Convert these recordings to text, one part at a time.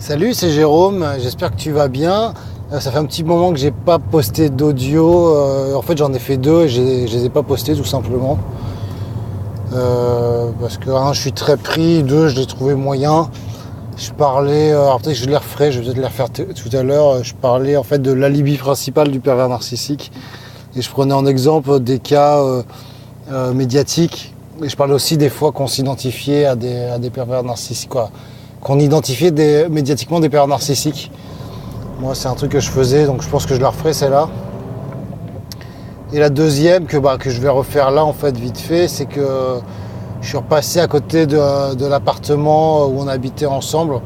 Salut, c'est Jérôme, j'espère que tu vas bien. Ça fait un petit moment que j'ai pas posté d'audio. En fait, j'en ai fait deux et je les ai pas postés tout simplement. Parce que un, je suis très pris, deux, je l'ai trouvé moyen. Je parlais, alors peut-être que je les referai, je vais peut-être les refaire tout à l'heure. Je parlais en fait de l'alibi principal du pervers narcissique. Et je prenais en exemple des cas médiatiques. Et je parlais aussi des fois qu'on s'identifiait à des pervers narcissiques, quoi. Qu'on identifiait médiatiquement des pervers narcissiques. Moi, c'est un truc que je faisais, donc je pense que je la referai celle-là. Et la deuxième que je vais refaire là, en fait, vite fait, c'est que je suis repassé à côté de l'appartement où on habitait ensemble.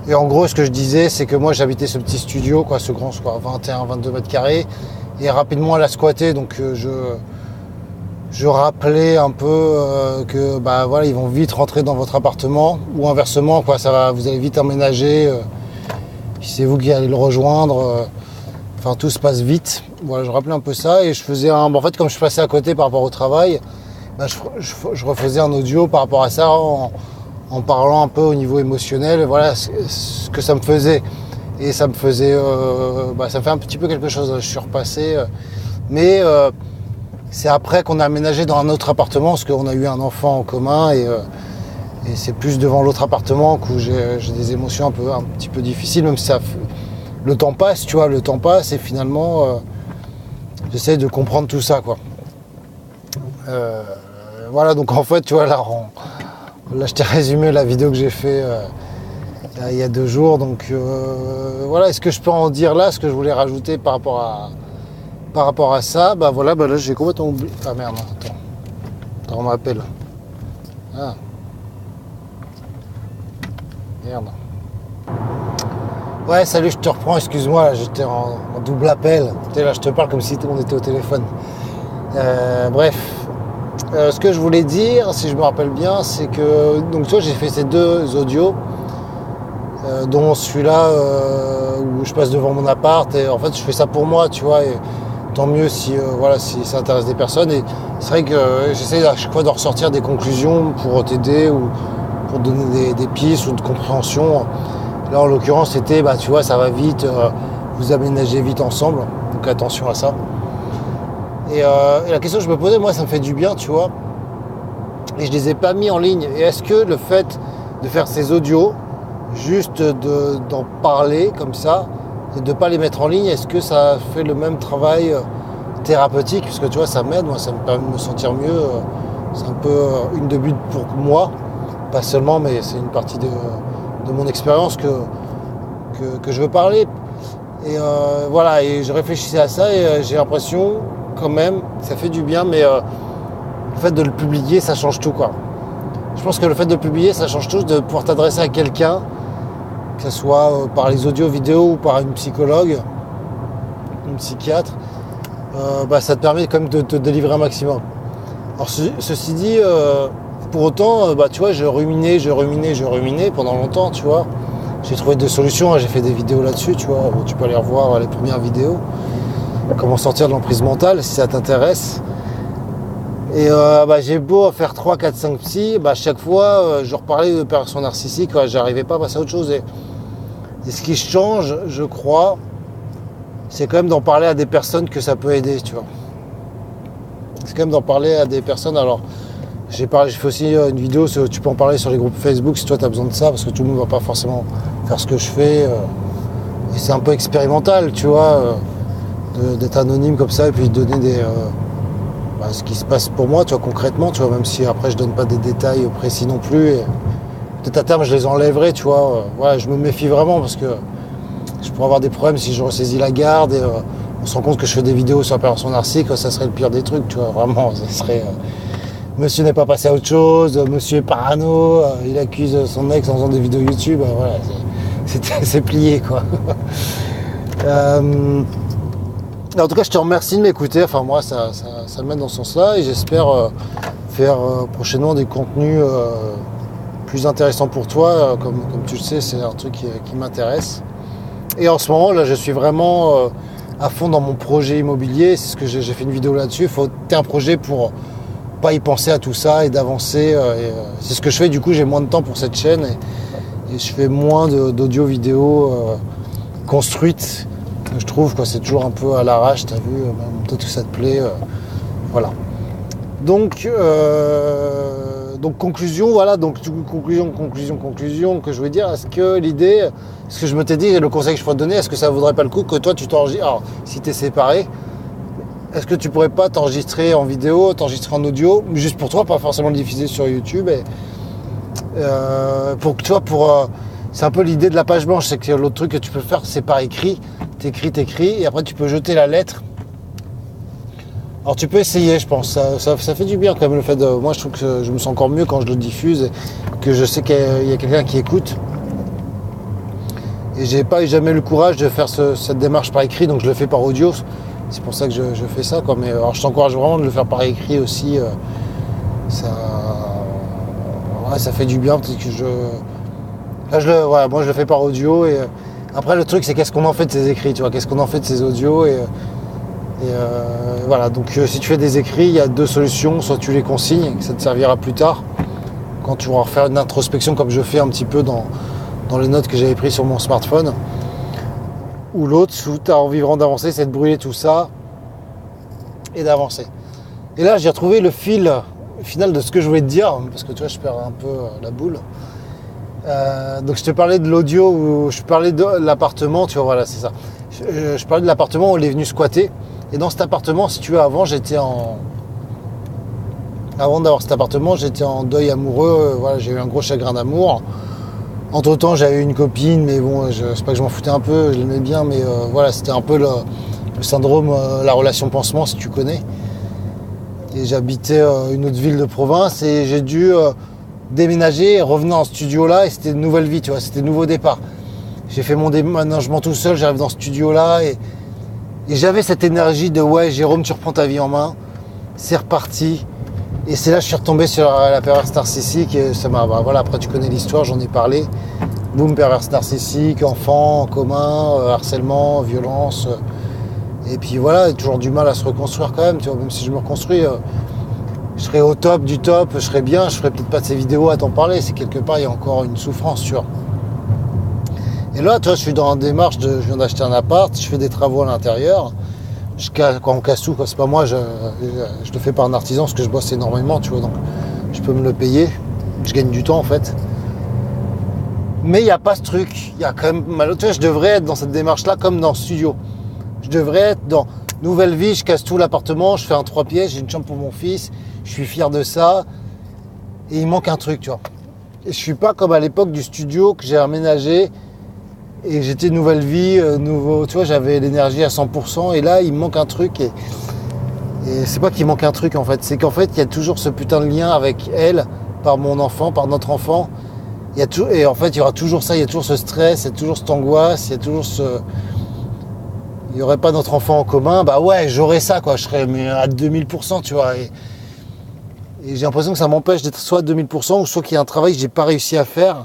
Et en gros, ce que je disais, c'est que moi, j'habitais ce petit studio, quoi, ce grand, 21-22 mètres carrés. Et rapidement, elle a squatté, donc je rappelais un peu que voilà, ils vont vite rentrer dans votre appartement, ou inversement, quoi, vous allez vite emménager, puis c'est vous qui allez le rejoindre, enfin tout se passe vite. Voilà, je rappelais un peu ça et je faisais en fait, comme je passais à côté par rapport au travail, je refaisais un audio par rapport à ça en parlant un peu au niveau émotionnel, voilà ce que ça me faisait. Et ça me faisait, ça me fait un petit peu quelque chose, je suis repassé, mais c'est après qu'on a aménagé dans un autre appartement, parce qu'on a eu un enfant en commun, et c'est plus devant l'autre appartement que j'ai des émotions un petit peu difficiles, même si le temps passe, tu vois, le temps passe, et finalement, j'essaie de comprendre tout ça, quoi. Voilà, donc en fait, tu vois, là je t'ai résumé la vidéo que j'ai fait il y a 2 jours, donc voilà, est-ce que je peux en dire là, ce que je voulais rajouter par rapport à ça, là j'ai complètement oublié. Ah merde, attends, on m'appelle. Ah. Merde. Ouais, salut, je te reprends, excuse-moi, là, j'étais en double appel. Là, je te parle comme si on était au téléphone. Bref, ce que je voulais dire, si je me rappelle bien, c'est que, donc toi, j'ai fait ces 2 audios, dont celui-là où je passe devant mon appart, et en fait, je fais ça pour moi, tu vois, et tant mieux si ça intéresse des personnes. Et c'est vrai que j'essaie à chaque fois de ressortir des conclusions pour t'aider ou pour donner des pistes ou de compréhension. Là, en l'occurrence, c'était, tu vois, ça va vite, vous aménagez vite ensemble, donc attention à ça. Et la question que je me posais, moi, ça me fait du bien, tu vois, et je les ai pas mis en ligne. Et est-ce que le fait de faire ces audios, juste d'en parler comme ça, et de ne pas les mettre en ligne, est-ce que ça fait le même travail thérapeutique? Parce que tu vois, ça m'aide, moi, ça me permet de me sentir mieux. C'est un peu une de but pour moi, pas seulement, mais c'est une partie de mon expérience que je veux parler. Et voilà, et je réfléchissais à ça et j'ai l'impression quand même, ça fait du bien, mais le fait de le publier, ça change tout, quoi. Je pense que le fait de le publier, ça change tout, de pouvoir t'adresser à quelqu'un, que ce soit par les audios, vidéos ou par une psychologue, une psychiatre, ça te permet quand même de te délivrer un maximum. Alors ceci dit, pour autant, tu vois, je ruminais pendant longtemps, tu vois. J'ai trouvé des solutions, j'ai fait des vidéos là-dessus, tu vois. Tu peux aller revoir les premières vidéos. Comment sortir de l'emprise mentale, si ça t'intéresse. Et j'ai beau faire 3, 4, 5 psy, chaque fois, je reparlais de perversion narcissique, j'arrivais pas à passer à autre chose. Et ce qui change, je crois, c'est quand même d'en parler à des personnes que ça peut aider, tu vois. C'est quand même d'en parler à des personnes. Alors, j'ai fait aussi une vidéo, tu peux en parler sur les groupes Facebook si toi tu as besoin de ça, parce que tout le monde ne va pas forcément faire ce que je fais. Et c'est un peu expérimental, tu vois, d'être anonyme comme ça et puis de donner ce qui se passe pour moi, tu vois, concrètement, tu vois, même si après je donne pas des détails précis non plus. Et peut-être à terme je les enlèverai, tu vois. Voilà, je me méfie vraiment parce que je pourrais avoir des problèmes si je ressaisis la garde et on se rend compte que je fais des vidéos sur la perversion narcissique, ça serait le pire des trucs, tu vois, vraiment, ça serait... Monsieur n'est pas passé à autre chose, monsieur est parano, il accuse son ex en faisant des vidéos YouTube, voilà, c'est plié, quoi. En tout cas, je te remercie de m'écouter, enfin moi ça m'aide dans ce sens-là et j'espère faire prochainement des contenus plus intéressants pour toi, comme tu le sais, c'est un truc qui m'intéresse. Et en ce moment, là, je suis vraiment à fond dans mon projet immobilier, c'est ce que j'ai fait une vidéo là-dessus, il faut un projet pour pas y penser à tout ça et d'avancer. C'est ce que je fais, du coup j'ai moins de temps pour cette chaîne Et je fais moins d'audio-vidéo construite, je trouve, quoi. C'est toujours un peu à l'arrache, t'as vu, peut-être que ça te plaît. Voilà. Donc conclusion, voilà, donc conclusion que je veux dire, est-ce que je me t'ai dit, le conseil que je pourrais te donner, est-ce que ça vaudrait pas le coup que toi tu t'enregistres, alors si t'es séparé, est-ce que tu pourrais pas t'enregistrer en vidéo, t'enregistrer en audio, juste pour toi, pas forcément le diffuser sur YouTube, et pour que toi, c'est un peu l'idée de la page blanche, c'est que l'autre truc que tu peux faire, c'est par écrit, t'écris, et après tu peux jeter la lettre. Alors tu peux essayer, je pense, ça fait du bien quand même le fait de... Moi je trouve que je me sens encore mieux quand je le diffuse, et que je sais qu'il y a quelqu'un qui écoute. Et j'ai pas eu jamais le courage de faire cette démarche par écrit, donc je le fais par audio. C'est pour ça que je fais ça, quoi. Mais alors je t'encourage vraiment de le faire par écrit aussi. Ça fait du bien, peut-être que moi je le fais par audio, et après le truc c'est qu'est-ce qu'on en fait de ces écrits, tu vois, qu'est-ce qu'on en fait de ces audios, et voilà, donc si tu fais des écrits, il y a deux solutions, soit tu les consignes, ça te servira plus tard, quand tu vas refaire une introspection comme je fais un petit peu dans les notes que j'avais prises sur mon smartphone, ou l'autre, où tu as envie vraiment d'avancer, c'est de brûler tout ça et d'avancer. Et là j'ai retrouvé le fil final de ce que je voulais te dire, parce que tu vois je perds un peu la boule. Donc je te parlais de l'audio, où je parlais de l'appartement, tu vois, voilà, c'est ça. Je parlais de l'appartement où il est venu squatter. Et dans cet appartement, si tu veux, avant d'avoir cet appartement, j'étais en deuil amoureux. Voilà, j'ai eu un gros chagrin d'amour. Entre temps, j'avais eu une copine, mais bon, c'est pas que je m'en foutais un peu, je l'aimais bien, mais voilà, c'était un peu le syndrome, la relation pansement, si tu connais. Et j'habitais une autre ville de province, et j'ai dû déménager, revenir en studio là, et c'était une nouvelle vie, tu vois, c'était un nouveau départ. J'ai fait mon déménagement tout seul, j'arrive dans ce studio là, et j'avais cette énergie de ouais, Jérôme, tu reprends ta vie en main, c'est reparti. Et c'est là que je suis retombé sur la perverse narcissique, et ça m'a, voilà, après tu connais l'histoire, j'en ai parlé. Boum, perverse narcissique, enfant en commun, harcèlement, violence. Et puis voilà, toujours du mal à se reconstruire quand même, tu vois, même si je me reconstruis, je serais au top du top, je serais bien, je ferais peut-être pas de ces vidéos à t'en parler, c'est quelque part il y a encore une souffrance, tu vois. Et là, tu vois, je suis dans une démarche je viens d'acheter un appart, je fais des travaux à l'intérieur. Quand on casse tout, quoi, c'est pas moi, je le fais par un artisan parce que je bosse énormément, tu vois, donc je peux me le payer. Je gagne du temps en fait. Mais il n'y a pas ce truc, il y a quand même tu vois, je devrais être dans cette démarche-là comme dans le studio. Je devrais être dans nouvelle vie, je casse tout l'appartement, je fais un 3 pièces, j'ai une chambre pour mon fils, je suis fier de ça. Et il manque un truc, tu vois. Et je suis pas comme à l'époque du studio que j'ai aménagé. Et j'étais nouvelle vie, nouveau, tu vois, j'avais l'énergie à 100%, et là il me manque un truc, et c'est pas qu'il manque un truc en fait, c'est qu'en fait il y a toujours ce putain de lien avec elle, par mon enfant, par notre enfant, et en fait il y aura toujours ça, il y a toujours ce stress, il y a toujours cette angoisse, il y a toujours il y aurait pas notre enfant en commun, bah ouais j'aurais ça quoi, je serais mais à 2000%, tu vois, et j'ai l'impression que ça m'empêche d'être soit à 2000%, ou soit qu'il y a un travail que j'ai pas réussi à faire.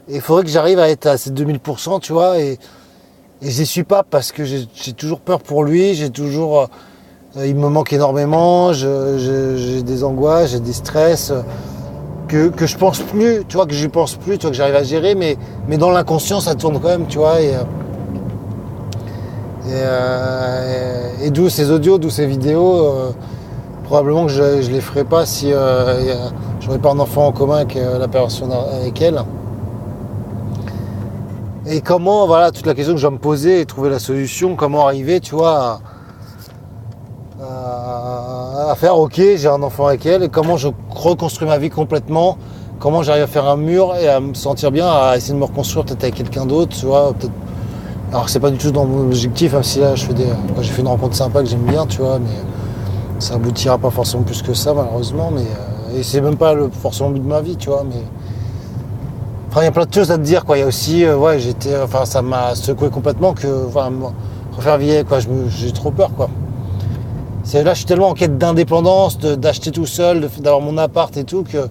Et il faudrait que j'arrive à être à ces 2000%, tu vois, et j'y suis pas parce que j'ai toujours peur pour lui, j'ai toujours... il me manque énormément, j'ai des angoisses, j'ai des stress, que je pense plus, tu vois, que j'y pense plus, tu vois, que j'arrive à gérer, mais dans l'inconscient, ça tourne quand même, tu vois, et d'où ces audios, d'où ces vidéos, probablement que je les ferai pas si j'aurais pas un enfant en commun avec la personne, avec elle. Et comment, voilà, toute la question que je dois me poser et trouver la solution, comment arriver, tu vois, à faire, ok, j'ai un enfant avec elle, et comment je reconstruis ma vie complètement, comment j'arrive à faire un mur et à me sentir bien, à essayer de me reconstruire peut-être avec quelqu'un d'autre, tu vois, peut-être. Alors c'est pas du tout dans mon objectif, même si là j'ai fait une rencontre sympa que j'aime bien, tu vois, mais ça aboutira pas forcément plus que ça, malheureusement, mais et c'est même pas forcément le but de ma vie, tu vois, mais... Enfin, il y a plein de choses à te dire, quoi. Il y a aussi, ouais, ça m'a secoué complètement que, enfin, refaire vieillir, quoi. J'ai trop peur, quoi. Là, je suis tellement en quête d'indépendance, d'acheter tout seul, d'avoir mon appart et tout, que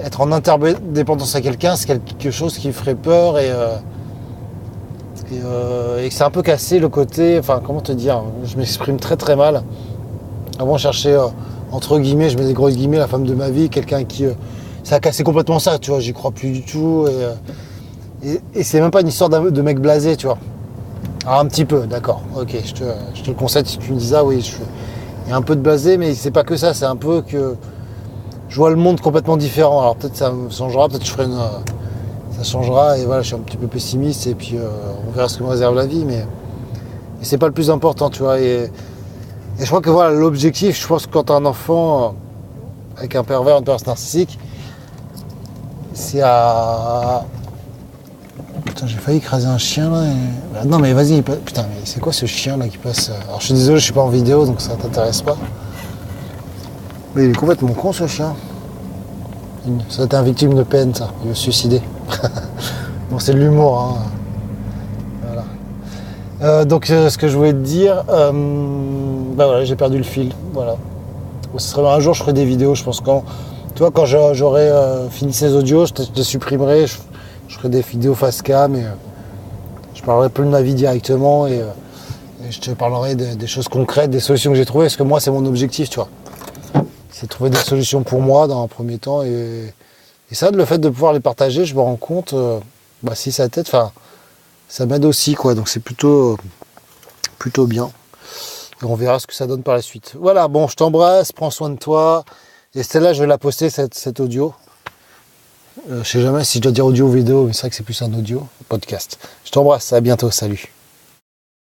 être en interdépendance à quelqu'un, c'est quelque chose qui me ferait peur, et que c'est un peu cassé le côté, enfin, comment te dire, je m'exprime très très mal. Avant, je cherchais, entre guillemets, je mets des grosses guillemets, la femme de ma vie, quelqu'un qui ça a cassé complètement ça, tu vois, j'y crois plus du tout. Et c'est même pas une histoire de mec blasé, tu vois. Alors un petit peu, d'accord, ok, je te le concède si tu me dis ça, oui, il y a un peu de blasé, mais c'est pas que ça, c'est un peu que je vois le monde complètement différent. Alors peut-être ça me changera, peut-être ça changera, et voilà, je suis un petit peu pessimiste, et puis on verra ce que me réserve la vie, mais c'est pas le plus important, tu vois. Et je crois que voilà, l'objectif, je pense que quand t'as un enfant avec un pervers, une personne narcissique, c'est à... Putain, j'ai failli écraser un chien là. Non mais vas-y, putain, mais c'est quoi ce chien là qui passe? Alors je suis désolé, je suis pas en vidéo, donc ça t'intéresse pas. Mais il est complètement con ce chien. Ça a été un victime de peine, ça. Il veut se suicider. Bon, c'est de l'humour, hein. Voilà. Donc ce que je voulais te dire, bah voilà, j'ai perdu le fil. Voilà. Un jour je ferai des vidéos, je pense quand j'aurai fini ces audios, je te supprimerai, je ferai des vidéos face cam et je parlerai plus de ma vie directement et je te parlerai des choses concrètes, des solutions que j'ai trouvées, parce que moi c'est mon objectif, tu vois. C'est de trouver des solutions pour moi dans un premier temps et ça, le fait de pouvoir les partager, je me rends compte, si ça t'aide, ça m'aide aussi, quoi. Donc c'est plutôt bien. Et on verra ce que ça donne par la suite. Voilà, bon, je t'embrasse, prends soin de toi. Et celle-là, je vais la poster, cet audio. Je sais jamais si je dois dire audio ou vidéo, mais c'est vrai que c'est plus un audio, podcast. Je t'embrasse, à bientôt, salut.